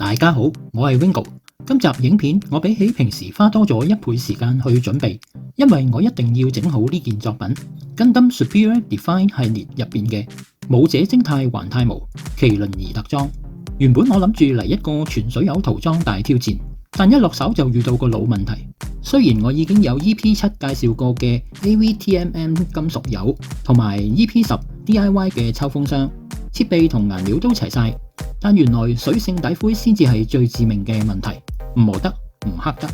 大家好，我係 Wingo。今集影片我比起平時花多咗1倍時間去準備，因為我一定要整好呢件作品。Gundam Superior Define 系列入邊嘅武者徵太還太無麒麟兒特裝。原本我諗住嚟一個全水友塗裝大挑戰，但一落手就遇到個老問題。雖然我已經有 EP7 介紹過嘅 AVTMM 金屬油同埋 EP10 DIY 嘅抽風箱，設備同顏料都齊晒，但原來水性底灰先至係最致命嘅問題，唔磨得，唔黑得，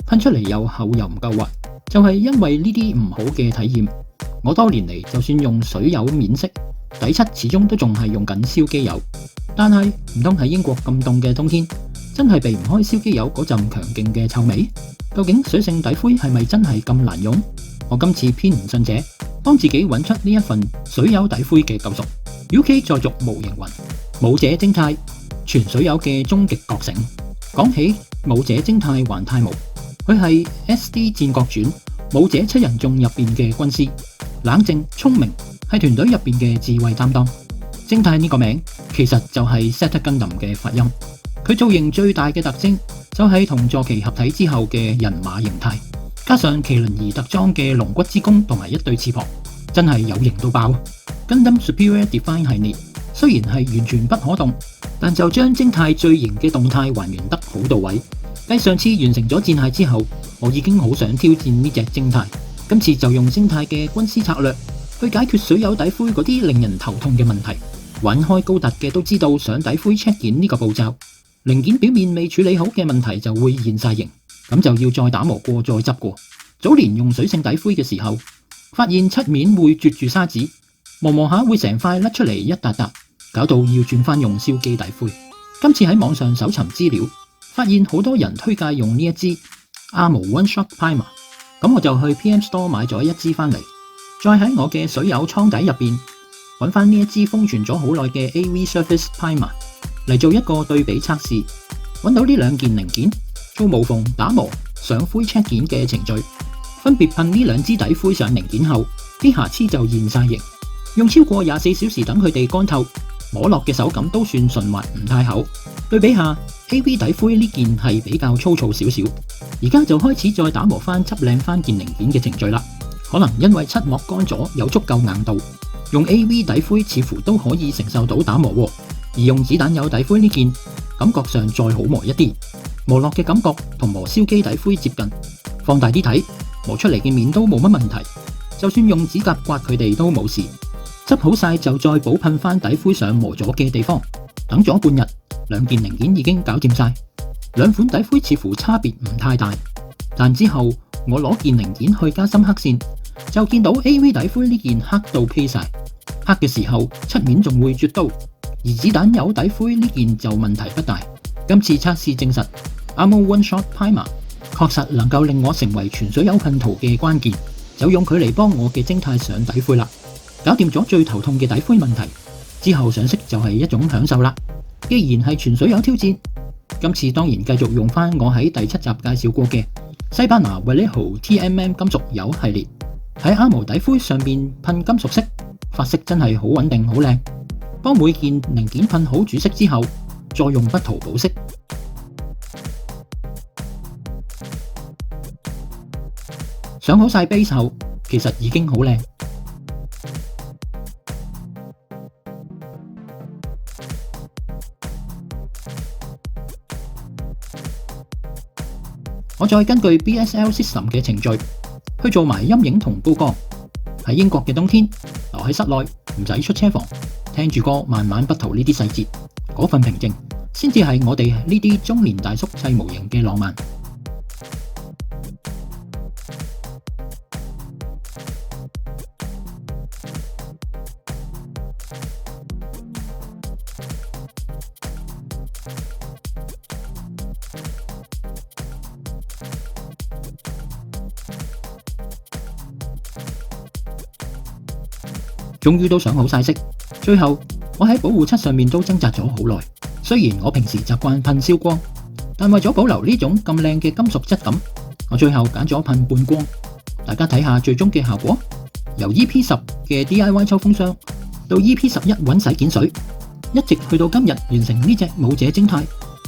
噴出嚟又厚又唔夠滑，就係因為呢啲唔好嘅體驗。我多年嚟就算用水油免色，底漆始終都仲係用緊燒機油。但係唔通喺英國咁凍嘅冬天，真係避唔開燒機油嗰陣強勁嘅臭味？究竟水性底灰係咪真係咁難用？我今次偏唔信者，幫自己揾出呢一份水油底灰嘅救贖。UK 再續模型魂，武者徵太，全水友嘅終極覺醒。講起武者徵太還太無，佢係 SD 戰國傳武者七人眾入邊嘅軍師，冷靜聰明，係團隊入邊嘅智慧擔當。徵太呢個名其實就係 Z Gundam 嘅發音，佢造型最大嘅特徵就係同坐騎合體之後嘅人馬形態，加上麒麟兒特裝嘅龍骨之弓同埋一對翅膀，真係有型到爆。Gundam Superior Define 系列雖然係完全不可動，但就將徵太最型嘅動態還原得好到位。繼上次完成咗戰械之後，我已經好想挑戰呢隻徵太，今次就用徵太嘅軍師策略去解決水友底灰嗰啲令人頭痛嘅問題。玩開高達嘅都知道上底灰 check 件呢個步驟，零件表面未處理好嘅問題就會現晒形，咁就要再打磨過再執過。早年用水性底灰嘅時候，發現漆面會啜住砂紙，磨磨下會成塊甩出嚟一笪笪，搞到要轉翻用燒機底灰。今次喺網上搜尋資料，發現好多人推介用呢一支 AMO One Shot Primer， 咁我就去 PM Store 買咗一支翻嚟，再喺我嘅水友倉底入邊揾翻呢一支封存咗好耐嘅 AV Surface Primer 嚟做一個對比測試。揾到呢兩件零件，做無縫打磨上灰 check 件嘅程序，分別噴呢兩支底灰上零件後，啲瑕疵就現晒形。用超過24小時等佢哋乾透，摸落嘅手感都算順滑，唔太厚。對比下 AV 底灰呢件係比較粗糙少少，而家就開始再打磨翻執靚翻件零件嘅程序啦。可能因為漆膜乾咗有足夠硬度，用 AV 底灰似乎都可以承受到打磨喎。而用子彈有底灰呢件，感覺上再好磨一啲，磨落嘅感覺同磨燒機底灰接近。放大啲睇，磨出嚟嘅面都冇乜問題，就算用指甲刮佢哋都冇事。執好晒就再補噴翻底灰上磨咗嘅地方。等咗半日，兩件零件已經搞掂晒。兩款底灰似乎差別唔太大，但之後我攞件零件去加深黑線，就見到 AV 底灰呢件黑到披晒，黑嘅時候漆面仲會啜到，而子彈有底灰呢件就問題不大。今次測試證實 AMO One Shot Primer 確實能夠令我成為全水友噴塗嘅關鍵，就用佢嚟幫我嘅徵太上底灰啦。搞掂咗最頭痛嘅底灰問題之後，上色就係一種享受啦。既然係全水友挑戰，今次當然繼續用翻我喺第7集介紹過嘅西班牙 Vallejo TMM 金屬油系列，喺 AMO 底灰上面噴金屬色，發色真係好穩定好靚。幫每件零件噴好主色之後，再用筆塗補色。上好晒 base 後，其實已經好靚。我再根據 BSL System 嘅程序去做埋陰影同高光。喺英國嘅冬天，留喺室內唔使出車房，聽住歌慢慢筆塗呢啲細節，嗰份平靜先至係我哋呢啲中年大叔砌模型嘅浪漫。終於都上好晒色，最後我喺保護漆上面都掙扎咗好耐。雖然我平時習慣噴燒光，但為咗保留呢種咁靚嘅金屬質感，我最後揀咗噴半光。大家睇下最終嘅效果，由 EP10 嘅 DIY 抽風箱到 EP11 揾洗件水，一直去到今日完成呢隻武者徵太，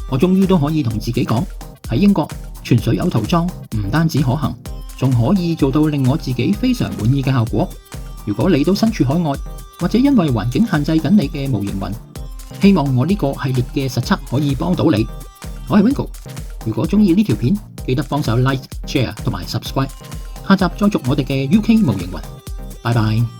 我終於都可以同自己講，喺英國全水有塗裝唔單止可行，仲可以做到令我自己非常滿意嘅效果。如果你都身處海外，或者因為環境限制緊你嘅模型雲，希望我呢個系列嘅實測可以幫到你。我係 Wingo， 如果鍾意呢條片，記得幫手 like、share 同埋 subscribe。下集再續我哋嘅 UK 模型雲。拜拜。